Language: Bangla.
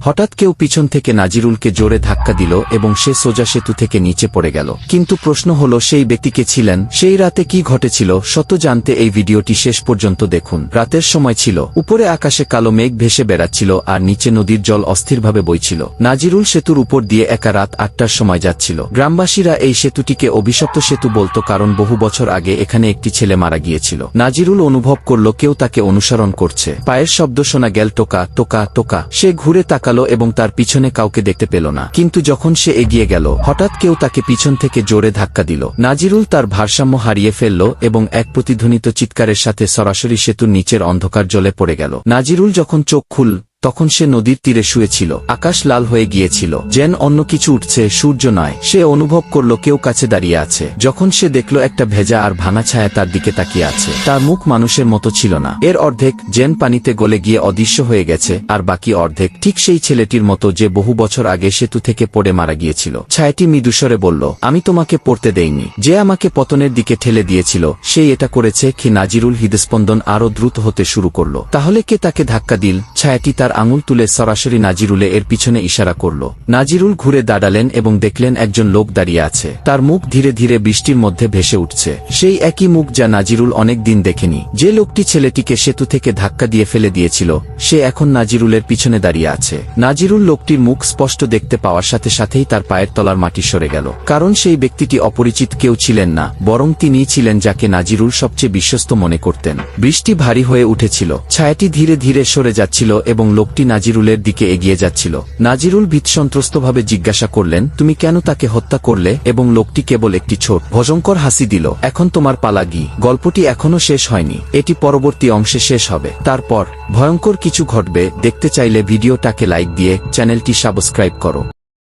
হঠাৎ কেউ পিছন থেকে নাজিরুলকে জোরে ধাক্কা দিল এবং সে সোজা সেতু থেকে নিচে পড়ে গেল। কিন্তু প্রশ্ন হলো সেই ব্যক্তি কে ছিলেন, সেই রাতে কি ঘটেছিল সত্য জানতে এই ভিডিওটি শেষ পর্যন্ত দেখুন। রাতের সময় ছিল, উপরে আকাশে কালো মেঘ ভেসে বেড়াচ্ছিল আর নিচে নদীর জল অস্থিরভাবে বইছিল। নাজিরুল সেতুর উপর দিয়ে একা রাত ৮টার সময় যাচ্ছিল। গ্রামবাসীরা এই সেতুটিকে অভিশপ্ত সেতু বলতো, কারণ বহু বছর আগে এখানে একটি ছেলে মারা গিয়েছিল। নাজিরুল অনুভব করল কেউ তাকে অনুসরণ করছে। পায়ের শব্দ শোনা গেল, টোকা টোকা টোকা। সে ঘুরে তাকালো এবং তার পিছনে কাউকে দেখতে পেল না। কিন্তু যখন সে এগিয়ে গেল, হঠাৎ কেউ তাকে পিছন থেকে জোরে ধাক্কা দিল। নাজিরুল তার ভারসাম্য হারিয়ে ফেলল এবং এক প্রতিধ্বনিত চিৎকারের সাথে সরাসরি সেতুর নিচের অন্ধকার জলে পড়ে গেল। নাজিরুল যখন চোখ খুলল, তখন সে নদীর তীরে শুয়েছিল। আকাশ লাল হয়ে গিয়েছিল, যেন অন্য কিছু উঠছে, সূর্য নয়। সে অনুভব করল কেউ কাছে দাঁড়িয়ে আছে। যখন সে দেখল একটা ভেজা আর ভাঙা ছায়া তার দিকে তাকিয়ে আছে। তার মুখ মানুষের মতো ছিল না। এর অর্ধেক যেন পানিতে গলে গিয়ে অদৃশ্য হয়ে গেছে, আর বাকি অর্ধেক ঠিক সেই ছেলেটির মতো যে বহু বছর আগে সেতু থেকে পড়ে মারা গিয়েছিল। ছায়াটি মৃদুস্বরে বলল, আমি তোমাকে পড়তে দেইনি। যে আমাকে পতনের দিকে ঠেলে দিয়েছিল সেই এটা করেছে। কি নাজিরুল হৃদস্পন্দন আরো দ্রুত হতে শুরু করল। তাহলে কে তাকে ধাক্কা দিল? ছায়াটি তার আঙুল তুলে সরাসরি নাজিরুলে এর পিছনে ইশারা করল। নাজিরুল ঘুরে দাঁড়ালেন এবং দেখলেন একজন লোক দাঁড়িয়ে আছে। তার মুখ ধীরে ধীরে বৃষ্টির মধ্যে ভেসে উঠছে। সেই একই মুখ যা নাজিরুল অনেক দিন দেখেনি। যে লোকটি ছেলেটিকে সেতু থেকে ধাক্কা দিয়ে ফেলে দিয়েছিল, সে এখন নাজিরুলের পিছনে দাঁড়িয়ে আছে। নাজিরুল লোকটির মুখ স্পষ্ট দেখতে পাওয়ার সাথে সাথেই তার পায়ের তলার মাটি সরে গেল। কারণ সেই ব্যক্তিটি অপরিচিত কেউ ছিলেন না, বরং তিনিই ছিলেন যাকে নাজিরুল সবচেয়ে বিশ্বস্ত মনে করতেন। বৃষ্টি ভারী হয়ে উঠেছিল। ছায়াটি ধীরে ধীরে সরে যাচ্ছিল এবং লোকটি নাজিরুলের দিকে এগিয়ে যাচ্ছিল। নাজিরুল ভীতসন্ত্রস্তভাবে জিজ্ঞাসা করলেন, তুমি কেন তাকে হত্যা করলে? এবং লোকটি কেবল একটি ছোট ভয়ঙ্কর হাসি দিল। এখন তোমার পালা। গল্পটি এখনো শেষ হয়নি, এটি পরবর্তী অংশে শেষ হবে। তারপর ভয়ঙ্কর কিছু ঘটবে। দেখতে চাইলে ভিডিওটাকে লাইক দিয়ে চ্যানেলটি সাবস্ক্রাইব করো।